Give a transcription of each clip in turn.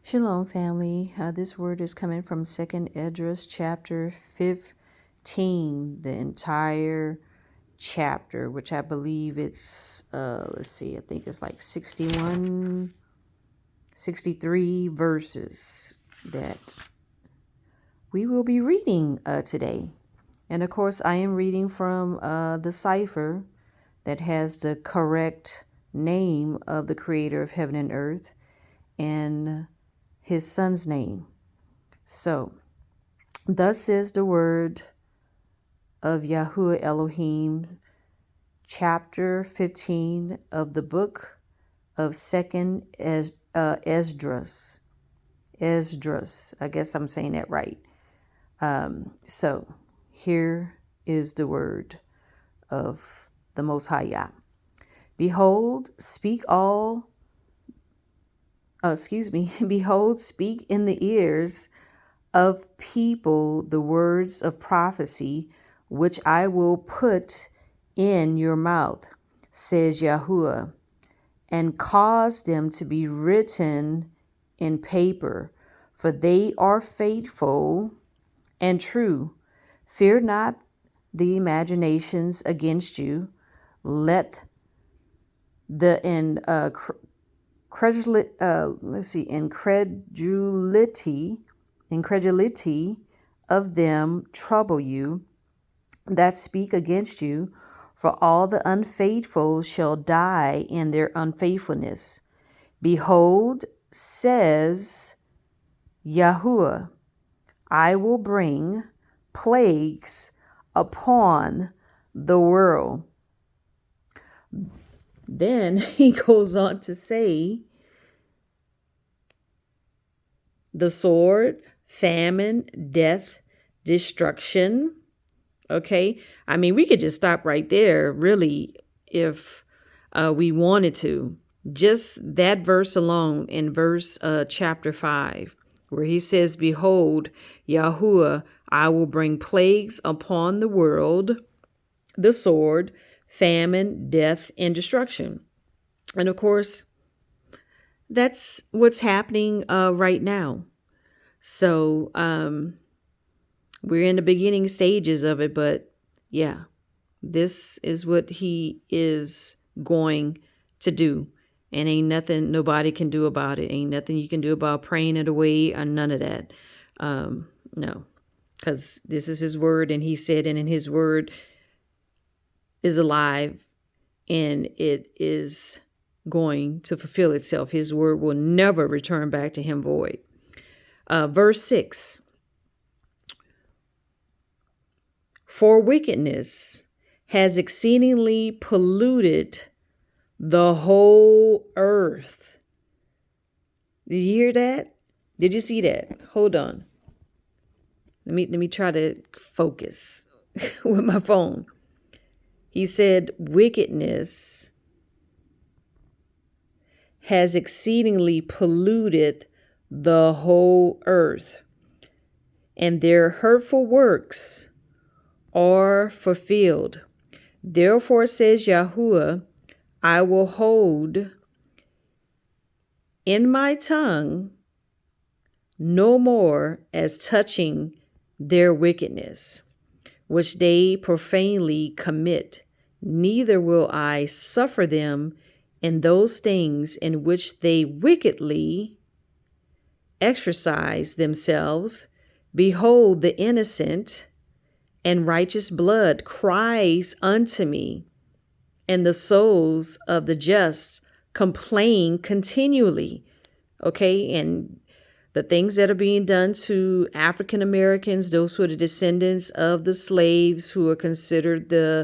Shalom, family. This word is coming from Second Esdras chapter 15, the entire chapter, which I believe it's, let's see, I think it's like 61, 63 verses that we will be reading today. And of course, I am reading from the cipher that has the correct name of the creator of heaven and earth and his son's name. So, thus is the word of Yahuah Elohim, chapter 15 of the book of Second Esdras. Esdras, I guess I'm saying that right. So, here is the word of the Most High Yah. Behold, behold, speak in the ears of people the words of prophecy, which I will put in your mouth, says Yahuah, and cause them to be written in paper, for they are faithful and true. Fear not the imaginations against you. Let the incredulity of them trouble you that speak against you, for all the unfaithful shall die in their unfaithfulness. Behold, says Yahuah, I will bring plagues upon the world. Then he goes on to say, the sword, famine, death, destruction. Okay. I mean, we could just stop right there, really, if we wanted to. Just that verse alone in verse chapter 5, where he says, behold, Yahuah, I will bring plagues upon the world, the sword, famine, death, and destruction. And of course, that's what's happening right now. So we're in the beginning stages of it, but yeah, this is what he is going to do. And ain't nothing nobody can do about it. Ain't nothing you can do about praying it away or none of that. No, because this is his word, and he said, and in his word is alive, and it is going to fulfill itself. His word will never return back to him void. Verse 6. For wickedness has exceedingly polluted the whole earth. Did you hear that? Did you see that? Hold on. Let me try to focus with my phone. He said, wickedness has exceedingly polluted the whole earth, and their hurtful works are fulfilled. Therefore, says Yahuah, I will hold in my tongue no more as touching their wickedness, which they profanely commit, neither will I suffer them in those things in which they wickedly exercise themselves. Behold, the innocent and righteous blood cries unto me, and the souls of the just complain continually. Okay, and the things that are being done to African Americans, those who are the descendants of the slaves, who are considered who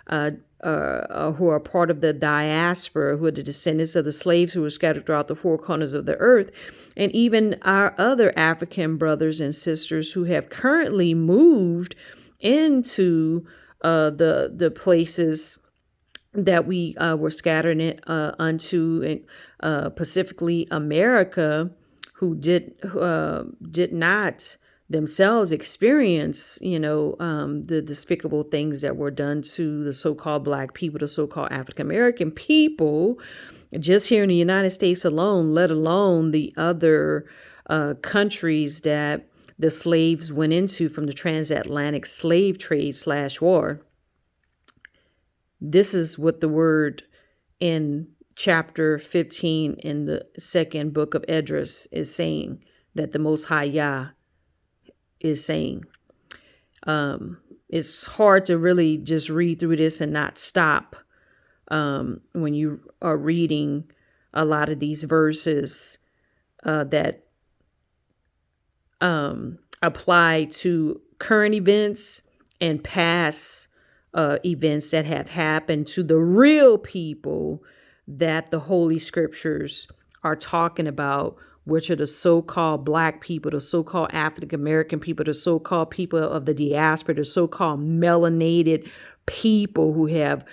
are part of the diaspora, who are the descendants of the slaves who were scattered throughout the four corners of the earth, and even our other African brothers and sisters who have currently moved into the places that we were scattered unto, specifically America, who did not themselves experience, the despicable things that were done to the so-called Black people, the so-called African American people. just here in the United States alone, let alone the other countries that the slaves went into from the transatlantic slave trade / war. This is what the word in chapter 15 in the second book of Esdras is saying, that the Most High Yah is saying. It's hard to really just read through this and not stop when you are reading a lot of these verses that apply to current events and past events that have happened to the real people that the Holy Scriptures are talking about, which are the so-called Black people, the so-called African American people, the so-called people of the diaspora, the so-called melanated people who have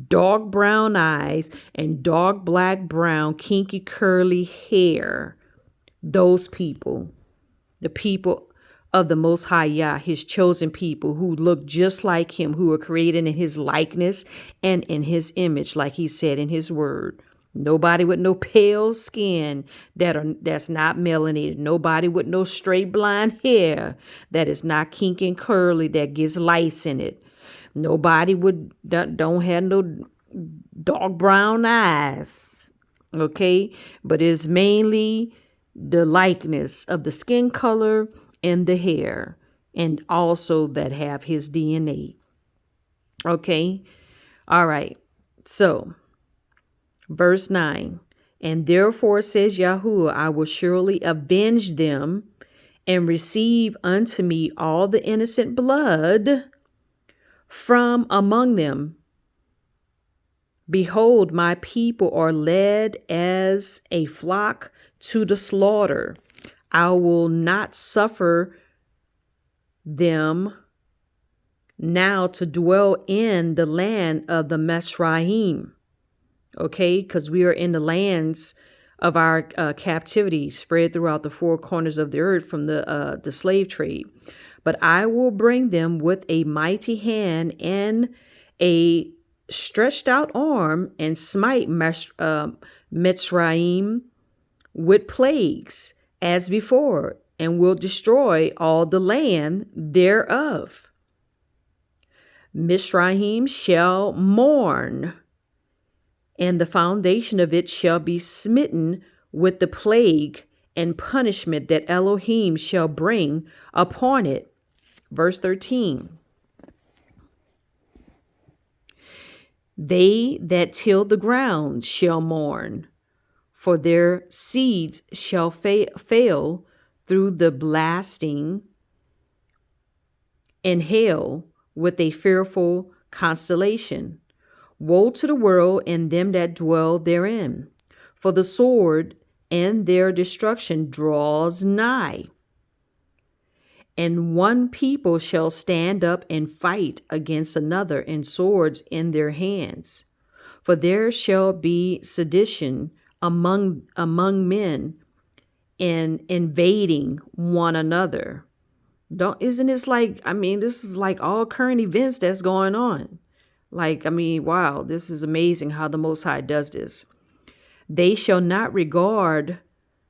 dark brown eyes and dark black brown kinky curly hair. Those people, the people of the Most High Yah, his chosen people who look just like him, who are created in his likeness and in his image, like he said in his word. Nobody with no pale skin that's not melanated. Nobody with no straight blonde hair that is not kinky and curly that gets lice in it. Nobody don't have no dark brown eyes. Okay, but it's mainly the likeness of the skin color and the hair, and also that have his DNA. Okay, all right. So, verse 9, and therefore says Yahuah, I will surely avenge them and receive unto me all the innocent blood from among them. Behold, my people are led as a flock to the slaughter. I will not suffer them now to dwell in the land of the Mesraim. Okay, because we are in the lands of our captivity spread throughout the four corners of the earth from the slave trade. But I will bring them with a mighty hand and a stretched out arm and smite Mitzrayim with plagues as before, and will destroy all the land thereof. Mitzrayim shall mourn, and the foundation of it shall be smitten with the plague and punishment that Elohim shall bring upon it. Verse 13. They that till the ground shall mourn, for their seeds shall fail through the blasting and hail with a fearful constellation. Woe to the world and them that dwell therein, for the sword and their destruction draws nigh. And one people shall stand up and fight against another, and swords in their hands. For there shall be sedition among men, and invading one another. Isn't this like, this is like all current events that's going on. Wow, this is amazing how the Most High does this. They shall not regard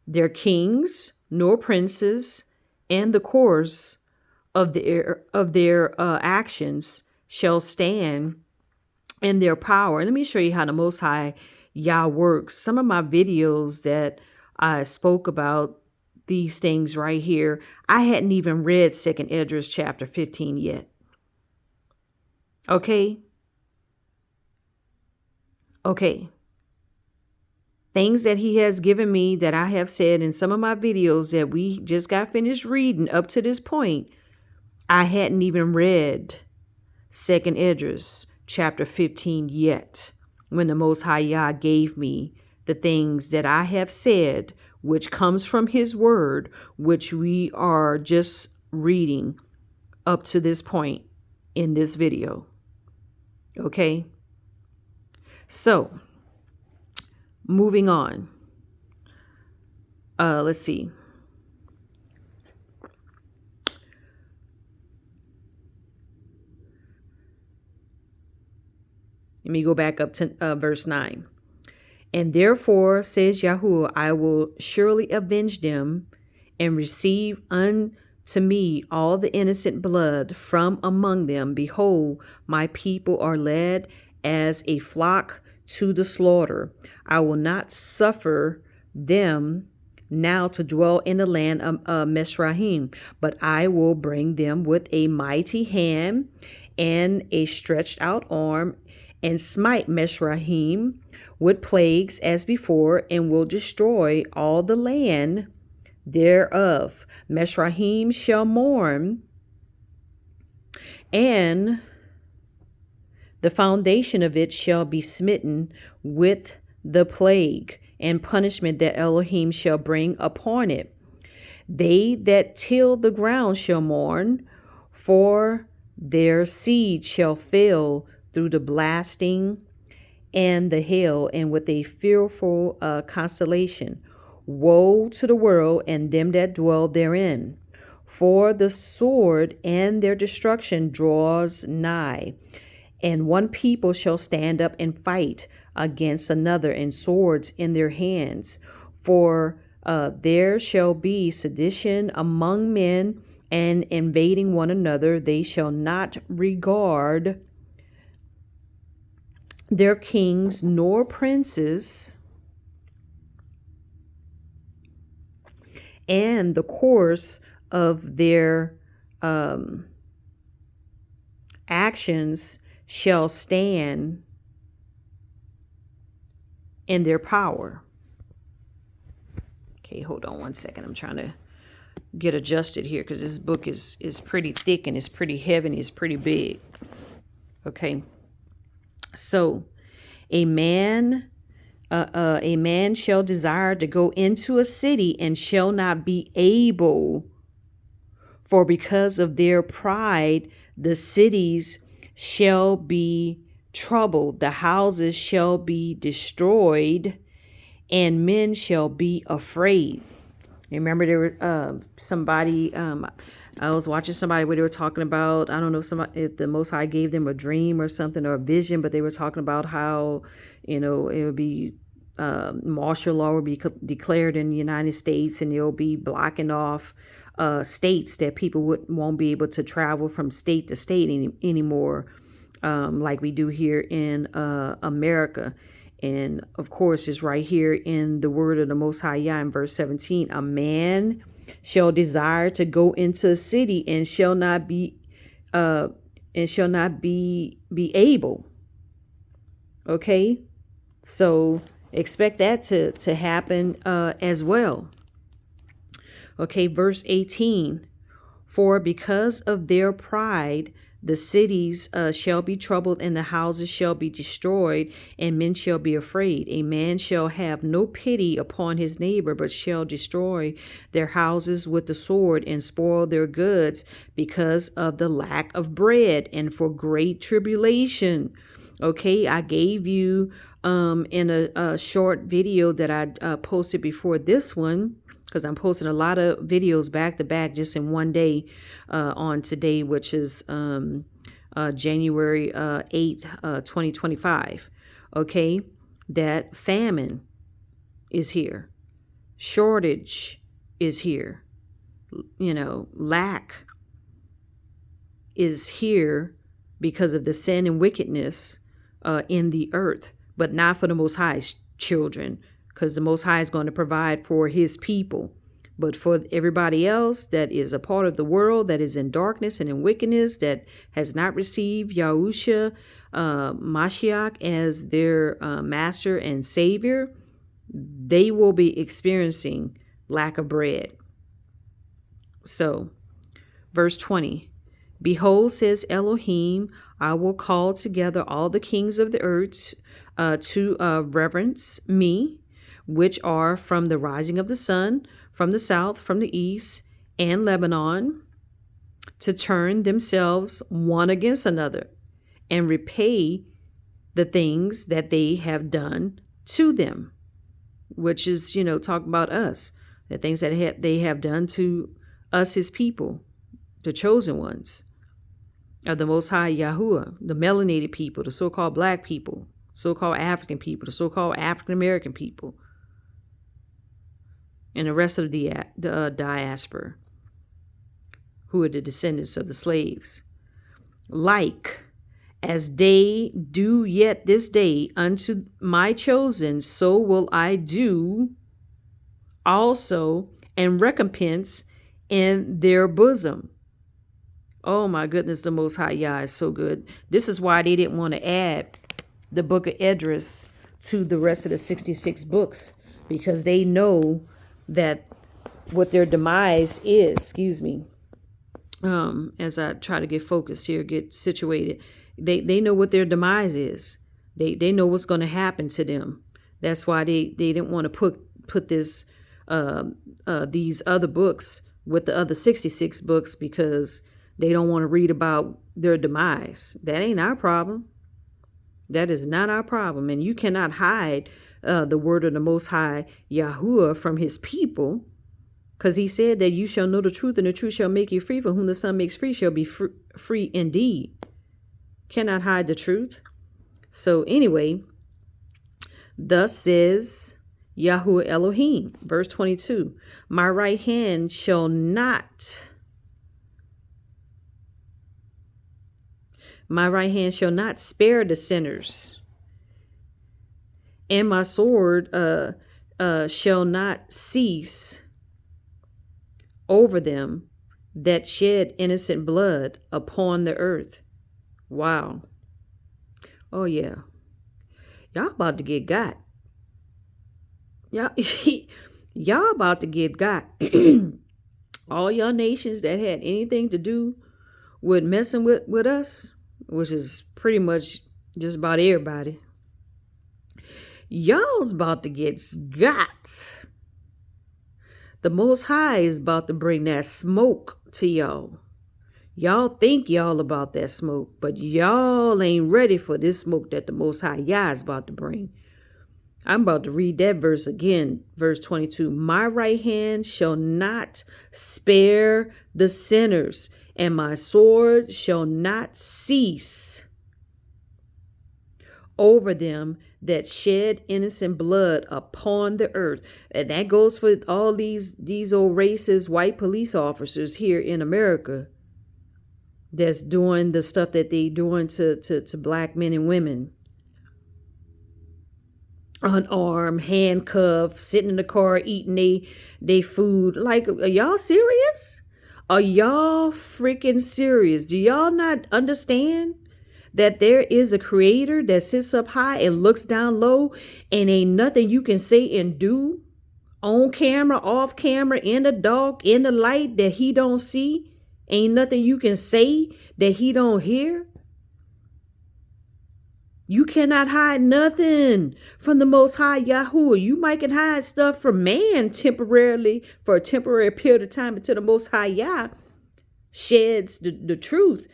their kings nor princes, and the course of their actions shall stand in their power. Let me show you how the Most High Yah works. Some of my videos that I spoke about these things right here, I hadn't even read 2 Esdras chapter 15 yet. Okay. Things that he has given me that I have said in some of my videos that we just got finished reading up to this point, I hadn't even read 2 Esdras chapter 15 yet, when the Most High Yah gave me the things that I have said, which comes from his word, which we are just reading up to this point in this video. Okay? So, moving on. Let's see. Let me go back up to verse 9. And therefore, says Yahuah, I will surely avenge them and receive unto me all the innocent blood from among them. Behold, my people are led as a flock to the slaughter. I will not suffer them now to dwell in the land of Mesrahim, but I will bring them with a mighty hand and a stretched out arm, and smite Mesrahim with plagues as before, and will destroy all the land thereof. Mesrahim shall mourn, and the foundation of it shall be smitten with the plague and punishment that Elohim shall bring upon it. They that till the ground shall mourn, for their seed shall fail through the blasting and the hail, and with a fearful constellation. Woe to the world and them that dwell therein, for the sword and their destruction draws nigh. And one people shall stand up and fight against another, and swords in their hands. For there shall be sedition among men, and invading one another. They shall not regard their kings nor princes, and the course of their actions shall stand in their power. Okay, hold on one second. I'm trying to get adjusted here because this book is pretty thick and it's pretty heavy and it's pretty big. Okay, so a man shall desire to go into a city and shall not be able, for because of their pride the cities shall be troubled, the houses shall be destroyed, and men shall be afraid. Remember, there were somebody. I was watching somebody where they were talking about, I don't know if the Most High gave them a dream or something or a vision, but they were talking about how, it would be martial law would be declared in the United States, and they'll be blocking off states that people won't be able to travel from state to state anymore, like we do here in America. And of course, it's right here in the word of the Most High Yah in verse 17. A man shall desire to go into a city and shall not be able. Okay, so expect that to happen as well. Okay, verse 18. For because of their pride, the cities shall be troubled, and the houses shall be destroyed, and men shall be afraid. A man shall have no pity upon his neighbor, but shall destroy their houses with the sword, and spoil their goods because of the lack of bread, and for great tribulation. Okay, I gave you in a short video that I posted before this one, because I'm posting a lot of videos back to back just in one day on today, which is January 8th, 2025. Okay, that famine is here. Shortage is here. Lack is here because of the sin and wickedness in the earth, but not for the Most High's children, because the Most High is going to provide for his people. But for everybody else that is a part of the world that is in darkness and in wickedness, that has not received Yahushua Mashiach as their master and savior, they will be experiencing lack of bread. So, verse 20. Behold, says Elohim, I will call together all the kings of the earth to reverence me, which are from the rising of the sun, from the south, from the east, and Lebanon, to turn themselves one against another, and repay the things that they have done to them. Which is, talk about us, the things that they have done to us, his people, the chosen ones of the Most High Yahuah, the melanated people, the so-called black people, so-called African people, the so-called African-American people, and the rest of the diaspora, who are the descendants of the slaves. Like as they do yet this day unto my chosen, so will I do also, and recompense in their bosom. Oh my goodness, the Most High Yah is so good. This is why they didn't want to add the book of Esdras to the rest of the 66 books, because they know that what their demise is, as I try to get focused here, get situated, they know what their demise is. They know what's going to happen to them. That's why they didn't want to put this these other books with the other 66 books, because they don't want to read about their demise. That ain't our problem. That is not our problem. And you cannot hide the word of the Most High Yahuah from his people, because he said that you shall know the truth, and the truth shall make you free. For whom the Son makes free shall be free indeed. Cannot hide the truth. So anyway, thus says Yahuah Elohim, verse 22, my right hand shall not spare the sinners, and my sword shall not cease over them that shed innocent blood upon the earth. Wow. Oh yeah. Y'all about to get got. Y'all about to get got. All y'all nations that had anything to do with messing with us, which is pretty much just about everybody, y'all's about to get got. The Most High is about to bring that smoke to y'all. Y'all think y'all about that smoke, but y'all ain't ready for this smoke that the Most High Yah is about to bring. I'm about to read that verse again, verse 22. My right hand shall not spare the sinners, and my sword shall not cease over them that shed innocent blood upon the earth. And that goes for all these old racist white police officers here in America that's doing the stuff that they doing to black men and women. Unarmed, handcuffed, sitting in the car eating they food. Like, are y'all serious? Are y'all freaking serious? Do y'all not understand that there is a creator that sits up high and looks down low, and ain't nothing you can say and do on camera, off camera, in the dark, in the light, that he don't see? Ain't nothing you can say that he don't hear? You cannot hide nothing from the Most High Yahuah. You might can hide stuff from man temporarily, for a temporary period of time, until the Most High Yah sheds the truth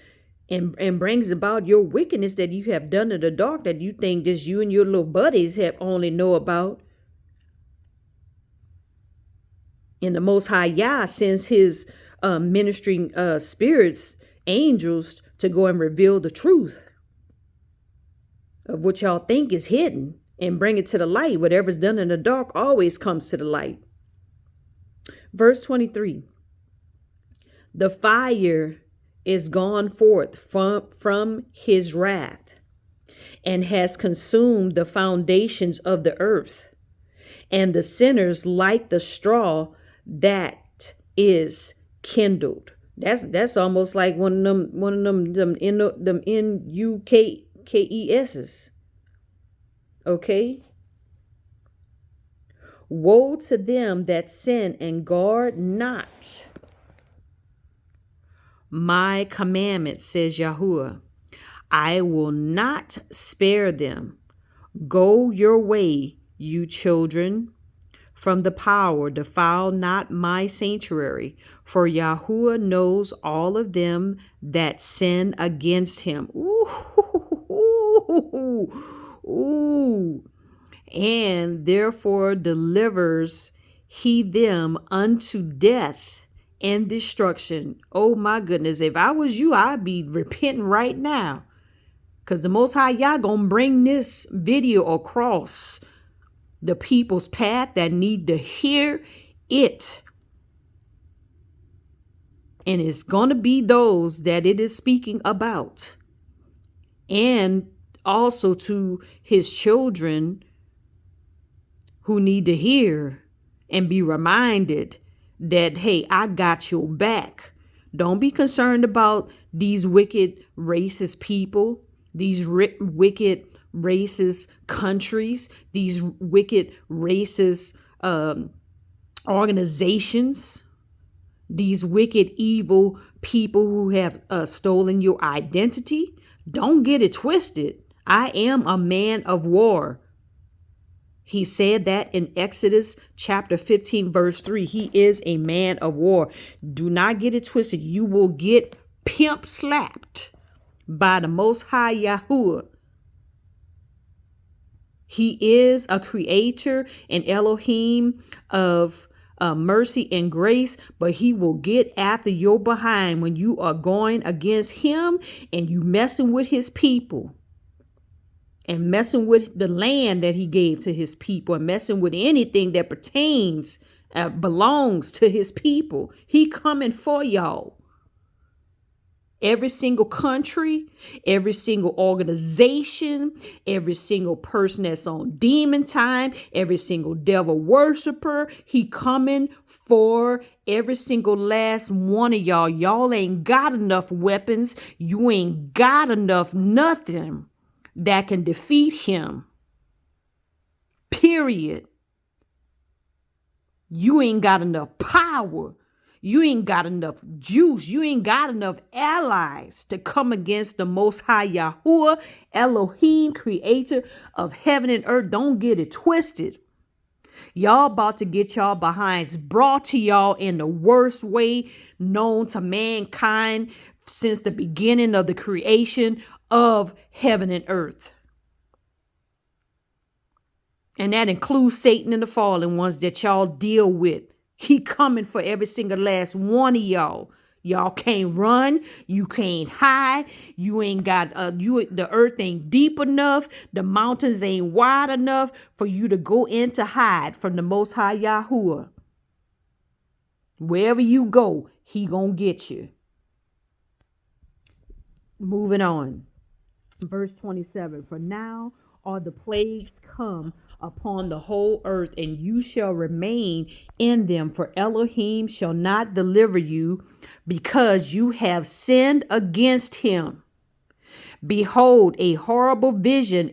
and brings about your wickedness that you have done in the dark, that you think just you and your little buddies have only know about. And the Most High Yah sends his ministering spirits, angels, to go and reveal the truth of what y'all think is hidden and bring it to the light. Whatever's done in the dark always comes to the light. Verse 23. The fire is gone forth from his wrath, and has consumed the foundations of the earth, and the sinners like the straw that is kindled. That's almost like one of them NUKESs. Okay. Woe to them that sin and guard not my commandment, says Yahuah. I will not spare them. Go your way, you children, from the power. Defile not my sanctuary, for Yahuah knows all of them that sin against him. Ooh. And therefore delivers he them unto death and destruction. Oh my goodness. If I was you, I'd be repenting right now, Because the Most High Yah gonna bring this video across the people's path that need to hear it. And it's gonna be those that it is speaking about. And also to his children who need to hear and be reminded that, hey, I got your back. Don't be concerned about these wicked racist people, these wicked racist countries, these wicked racist organizations, these wicked evil people who have stolen your identity. Don't get it twisted. I am a man of war. He said that in Exodus chapter 15, verse 3. He is a man of war. Do not get it twisted. You will get pimp slapped by the Most High Yahuah. He is a creator and Elohim of mercy and grace, but he will get after your behind when you are going against him and you messing with his people. And messing with the land that he gave to his people, and messing with anything that belongs to his people. He coming for y'all. Every single country, every single organization, every single person that's on demon time, every single devil worshiper, he coming for every single last one of y'all. Y'all ain't got enough weapons. You ain't got enough nothing that can defeat him. Period. You ain't got enough power. You ain't got enough juice. You ain't got enough allies to come against the Most High Yahuah, Elohim, creator of heaven and earth. Don't get it twisted. Y'all about to get y'all behinds brought to y'all in the worst way known to mankind since the beginning of the creation of heaven and earth. And that includes Satan and the fallen ones that y'all deal with. He coming for every single last one of y'all. Y'all can't run. You can't hide. You ain't got the earth ain't deep enough. The mountains ain't wide enough for you to go in to hide from the Most High Yahuah. Wherever you go, he gonna get you. Moving on. Verse 27, for now are the plagues come upon the whole earth, and you shall remain in them, for Elohim shall not deliver you, because you have sinned against him. Behold, a horrible vision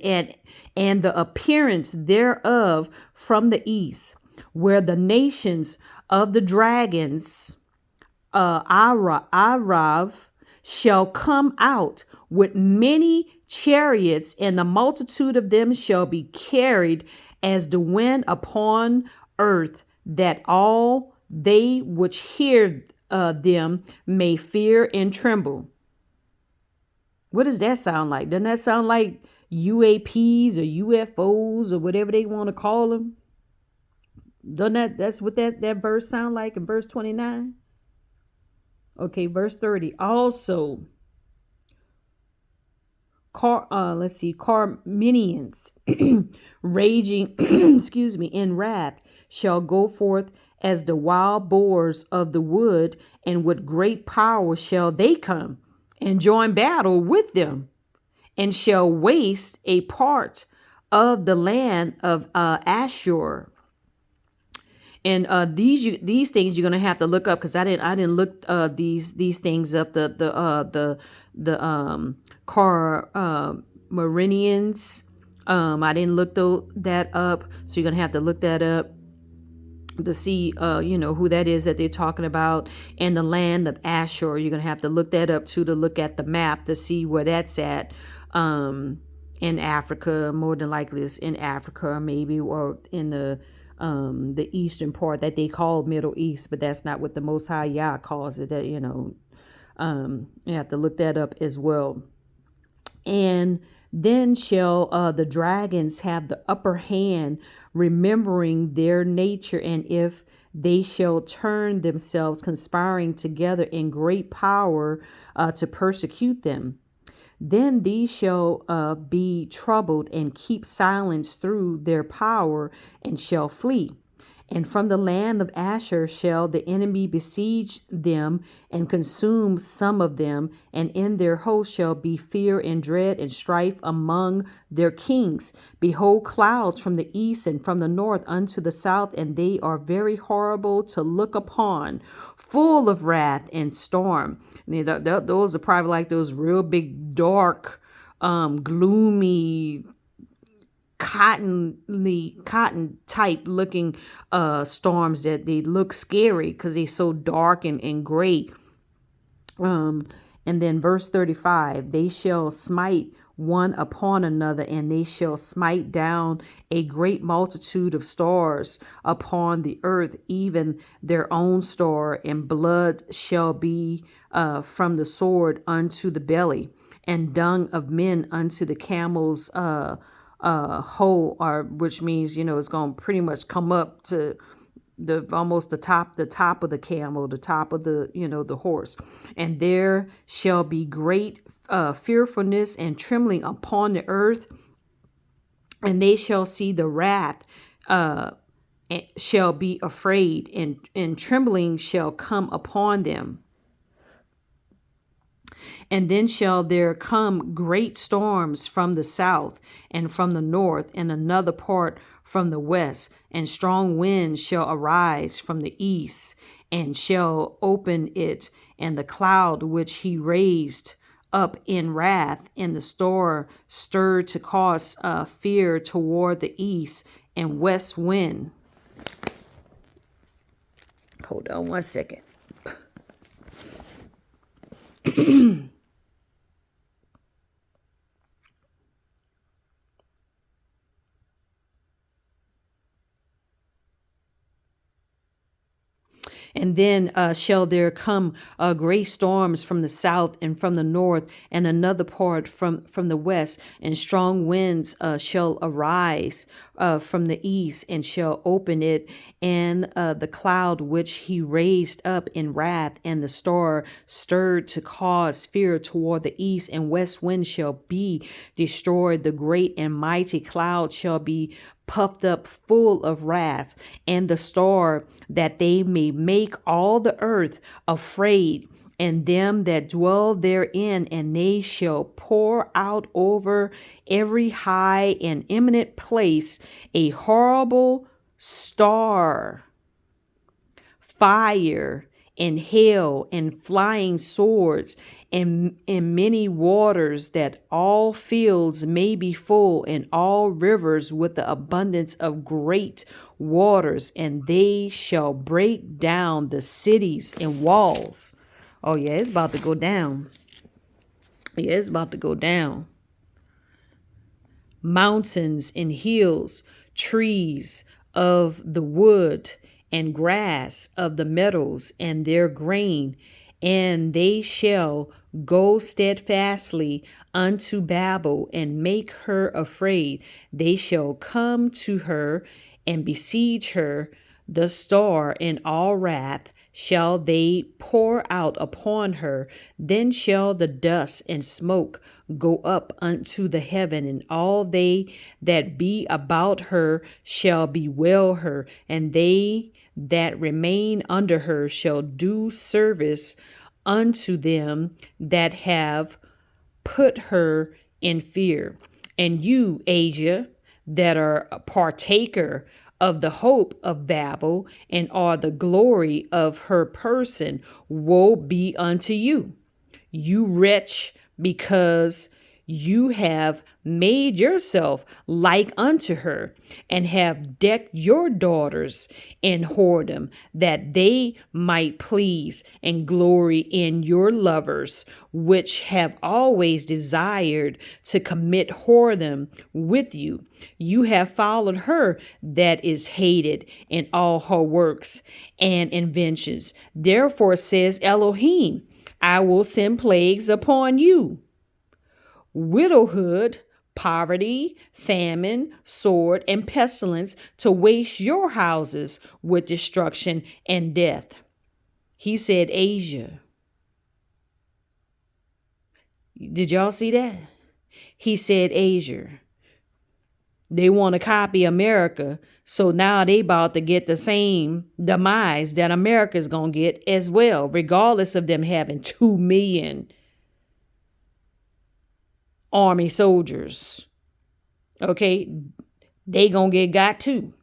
and the appearance thereof from the east, where the nations of the dragons, Arav, shall come out with many chariots, and the multitude of them shall be carried as the wind upon earth, that all they which hear them may fear and tremble. What does that sound like? Doesn't that sound like UAPs or UFOs or whatever they want to call them? That's what that verse sound like in verse 29? Okay, verse 30. Also, Carmenians raging, in wrath, shall go forth as the wild boars of the wood, and with great power shall they come and join battle with them, and shall waste a part of the land of Ashur. And these things you're gonna have to look up, because I didn't look these things up. The Carmenians. I didn't look that up, so you're gonna have to look that up to see who that is that they're talking about. And the land of Ashur, you're gonna have to look that up too, to look at the map to see where that's at. In Africa, more than likely it's in Africa, maybe, or in the eastern part that they call Middle East, but that's not what the Most High Yah calls it. You have to look that up as well. And then shall the dragons have the upper hand, remembering their nature, and if they shall turn themselves, conspiring together in great power to persecute them. Then these shall be troubled and keep silence through their power and shall flee. And from the land of Asher shall the enemy besiege them and consume some of them, and in their host shall be fear and dread and strife among their kings. Behold, clouds from the east and from the north unto the south, and they are very horrible to look upon, full of wrath and storm. Those are probably like those real big, dark, gloomy, cotton type looking storms that they look scary because they're so dark and gray. And then verse 35, they shall smite one upon another, and they shall smite down a great multitude of stars upon the earth, even their own star, and blood shall be from the sword unto the belly, and dung of men unto the camel's hole, or which means, it's going to pretty much come up to almost the top of the camel, the top of the horse. And there shall be great fearfulness and trembling upon the earth, and they shall see the wrath, shall be afraid, and trembling shall come upon them. And then shall there come great storms from the south and from the north, and another part from the west, and strong winds shall arise from the east, and shall open it, and the cloud which he raised up in wrath, and the storm stirred to cause fear toward the east and west wind. Hold on one second. And then shall there come great storms from the south and from the north, and another part from the west, and strong winds shall arise from the east, and shall open it, and the cloud which he raised up in wrath, and the star stirred to cause fear toward the east and west wind shall be destroyed. The great and mighty cloud shall be puffed up full of wrath, and the star, that they may make all the earth afraid, and them that dwell therein, and they shall pour out over every high and eminent place a horrible star, fire and hail and flying swords, and many waters, that all fields may be full, and all rivers with the abundance of great waters, and they shall break down the cities and walls. Oh yeah, it's about to go down. Yeah, it's about to go down. Mountains and hills, trees of the wood, and grass of the meadows, and their grain, and they shall go steadfastly unto Babel, and make her afraid. They shall come to her and besiege her, the star in all wrath shall they pour out upon her. Then shall the dust and smoke go up unto the heaven, and all they that be about her shall bewail her, and they that remain under her shall do service unto them that have put her in fear. And you, Asia, that are a partaker of the hope of Babel, and are the glory of her person, woe be unto you, you wretch, because you have made yourself like unto her, and have decked your daughters in whoredom, that they might please and glory in your lovers, which have always desired to commit whoredom with you. You have followed her that is hated in all her works and inventions. Therefore says Elohim, I will send plagues upon you: widowhood, poverty, famine, sword, and pestilence, to waste your houses with destruction and death. He said Asia. Did y'all see that? He said Asia. They want to copy America. So now they about to get the same demise that America's going to get as well, regardless of them having 2 million army soldiers. Okay. They going to get got too.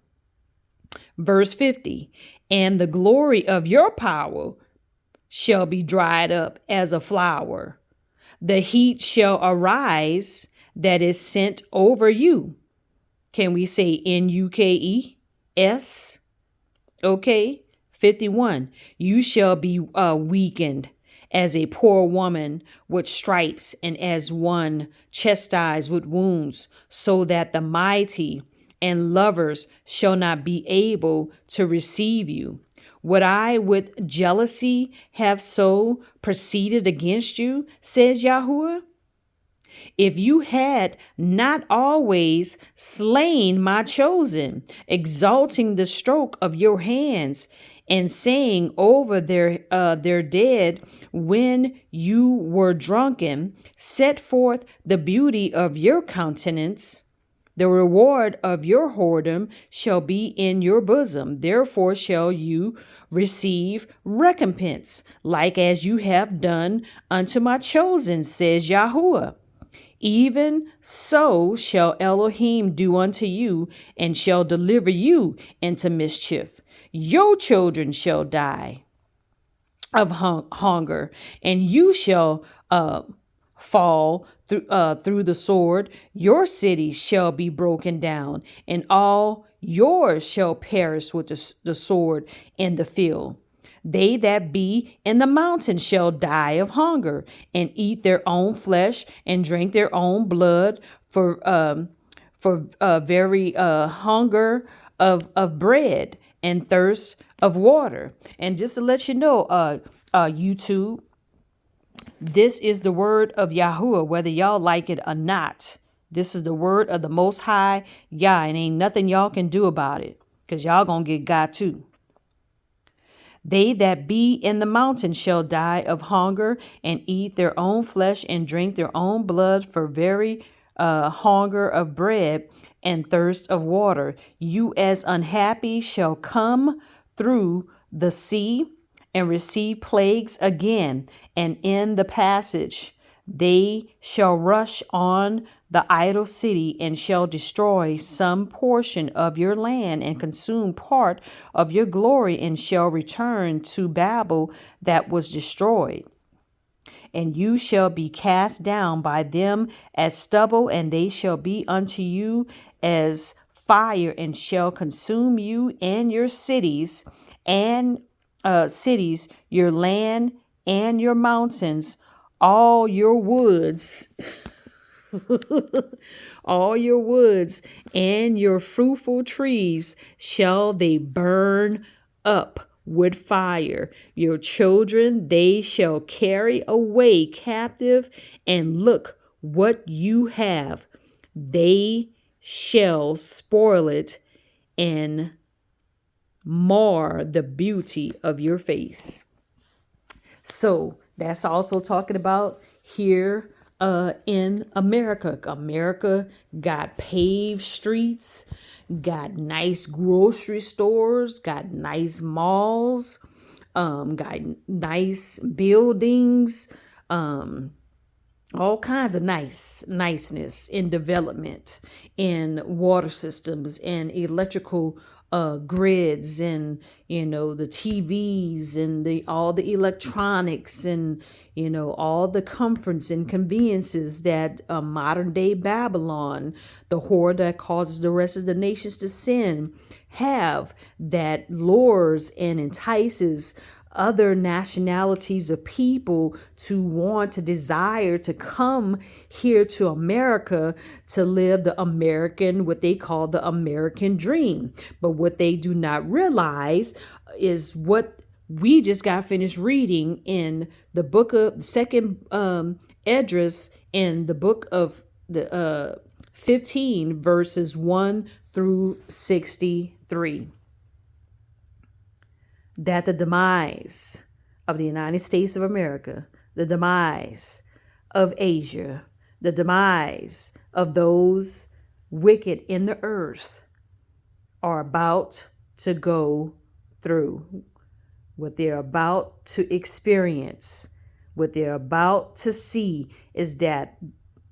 Verse 50. And the glory of your power shall be dried up as a flower. The heat shall arise that is sent over you. Can we say NUKES? Okay. 51. You shall be weakened as a poor woman with stripes and as one chastised with wounds, so that the mighty and lovers shall not be able to receive you. Would I with jealousy have so proceeded against you, says Yahuah? If you had not always slain my chosen, exalting the stroke of your hands, and saying over their dead when you were drunken, set forth the beauty of your countenance. The reward of your whoredom shall be in your bosom. Therefore shall you receive recompense, like as you have done unto my chosen, says Yahuah. Even so shall Elohim do unto you, and shall deliver you into mischief. Your children shall die of hunger, and you shall fall through the sword. Your cities shall be broken down, and all yours shall perish with the sword in the field. They that be in the mountains shall die of hunger, and eat their own flesh, and drink their own blood, for very hunger of bread and thirst of water. And just to let you know, YouTube, this is the word of Yahuah, whether y'all like it or not. This is the word of the Most High Yah, and ain't nothing y'all can do about it, because y'all gonna get God too. They that be in the mountains shall die of hunger, and eat their own flesh, and drink their own blood, for very hunger of bread and thirst of water. You as unhappy shall come through the sea and receive plagues again, and in the passage they shall rush on the idol city, and shall destroy some portion of your land, and consume part of your glory, and shall return to Babel that was destroyed. And you shall be cast down by them as stubble, and they shall be unto you as fire, and shall consume you and your cities, and your land and your mountains, all your woods. All your woods and your fruitful trees shall they burn up with fire. Your children they shall carry away captive, and look what you have. They shall spoil it and mar the beauty of your face. So that's also talking about here in America. America got paved streets, got nice grocery stores, got nice malls, got nice buildings, all kinds of niceness in development, in water systems and electrical grids, and the TVs and the all the electronics, and all the comforts and conveniences that modern day Babylon, the whore that causes the rest of the nations to sin, have, that lures and entices other nationalities of people to want to desire to come here to America to live the American, what they call the American dream. But what they do not realize is what we just got finished reading in the book of second Esdras, in the book of the 15 verses 1 through 63. That the demise of the United States of America, the demise of Asia, the demise of those wicked in the earth are about to go through, what they're about to experience, what they're about to see is that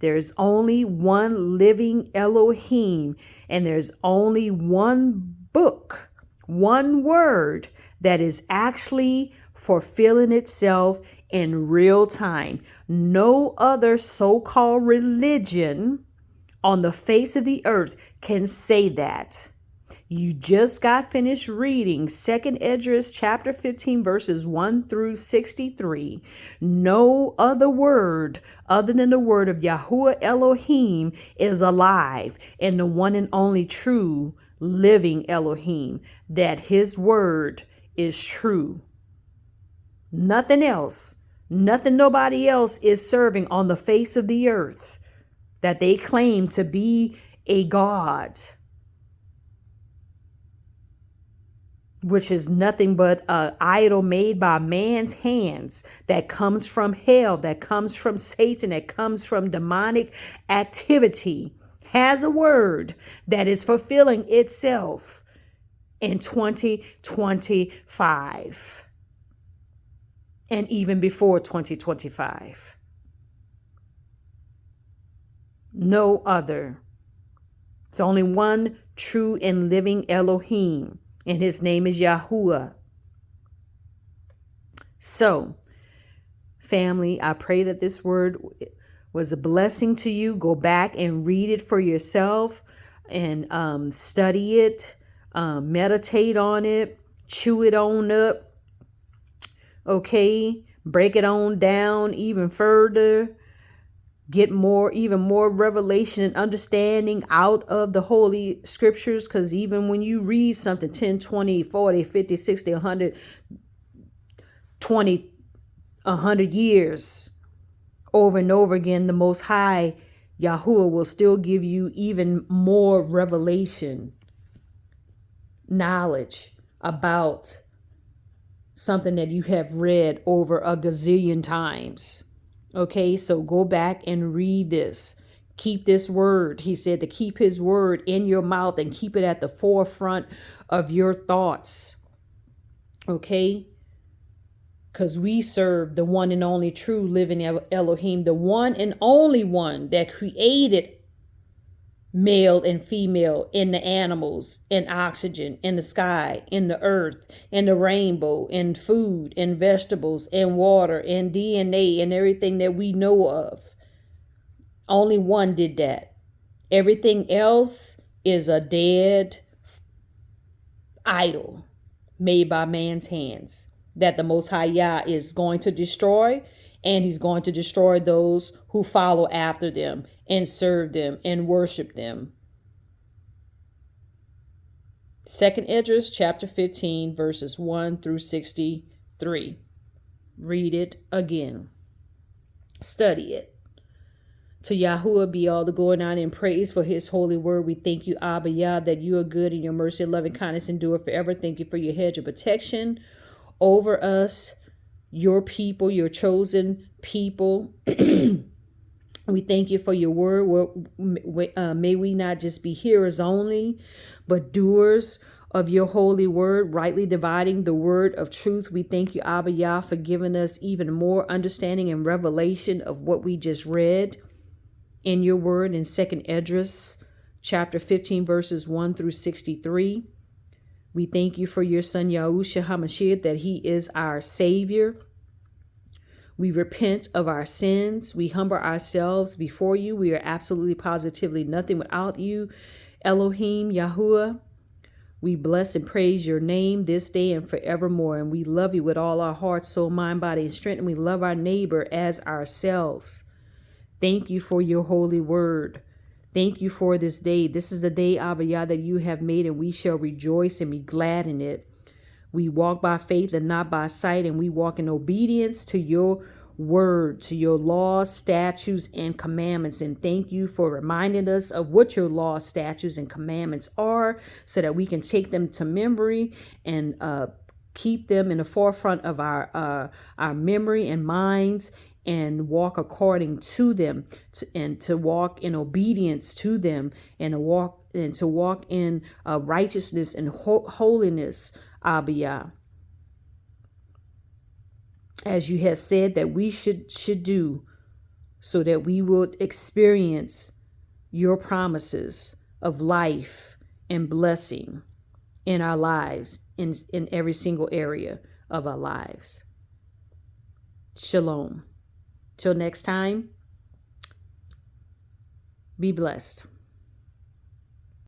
there's only one living Elohim, and there's only one book, one word that is actually fulfilling itself in real time. No other so-called religion on the face of the earth can say that. You just got finished reading 2nd Esdras chapter 15 verses 1 through 63. No other word other than the word of Yahuah Elohim is alive, and the one and only true living Elohim, that his word is true. Nothing else, nothing nobody else is serving on the face of the earth that they claim to be a God, which is nothing but an idol made by man's hands, that comes from hell, that comes from Satan, that comes from demonic activity, has a word that is fulfilling itself in 2025 and even before 2025. No other. It's only one true and living Elohim, and his name is Yahuah. So, family, I pray that this word was a blessing to you. Go back and read it for yourself and study it, meditate on it, chew it on up. Okay, break it on down even further. Get even more revelation and understanding out of the Holy Scriptures, because even when you read something 10, 20, 40, 50, 60, 100, 20, 100 years over and over again, the Most High Yahuah will still give you even more revelation, knowledge about something that you have read over a gazillion times. Okay, so go back and read this. Keep this word. He said to keep his word in your mouth and keep it at the forefront of your thoughts. Okay? Because we serve the one and only true living Elohim, the one and only one that created male and female in the animals, in oxygen, in the sky, in the earth, in the rainbow, in food, in vegetables, in water, in DNA, and everything that we know of. Only one did that. Everything else is a dead idol made by man's hands that the Most High Yah is going to destroy, and he's going to destroy those who follow after them and serve them and worship them. 2nd Esdras chapter 15 verses 1 through 63. Read it again. Study it. To Yahuah be all the glory and honor and praise for his holy word. We thank you, Abba Yah, that you are good and your mercy and loving kindness endure forever. Thank you for your hedge of protection over us, your people, your chosen people. We thank you for your word. May we not just be hearers only, but doers of your holy word, rightly dividing the word of truth. We thank you, Abba Yah, for giving us even more understanding and revelation of what we just read in your word in 2nd Esdras chapter 15 verses 1 through 63. We thank you for your son Yahushua HaMashiach, that he is our Savior. We repent of our sins. We humble ourselves before you. We are absolutely positively nothing without you, Elohim Yahuah. We bless and praise your name this day and forevermore. And we love you with all our heart, soul, mind, body, and strength. And we love our neighbor as ourselves. Thank you for your holy word. Thank you for this day. This is the day, Abba Yah, that you have made, and we shall rejoice and be glad in it. We walk by faith and not by sight, and we walk in obedience to your word, to your laws, statutes, and commandments. And thank you for reminding us of what your laws, statutes, and commandments are, so that we can take them to memory and keep them in the forefront of our memory and minds, and walk according to them, and to walk in obedience to them, and to walk in righteousness and holiness, Abiyah, as you have said that we should do, so that we will experience your promises of life and blessing in our lives, in every single area of our lives. Shalom. Till next time, be blessed.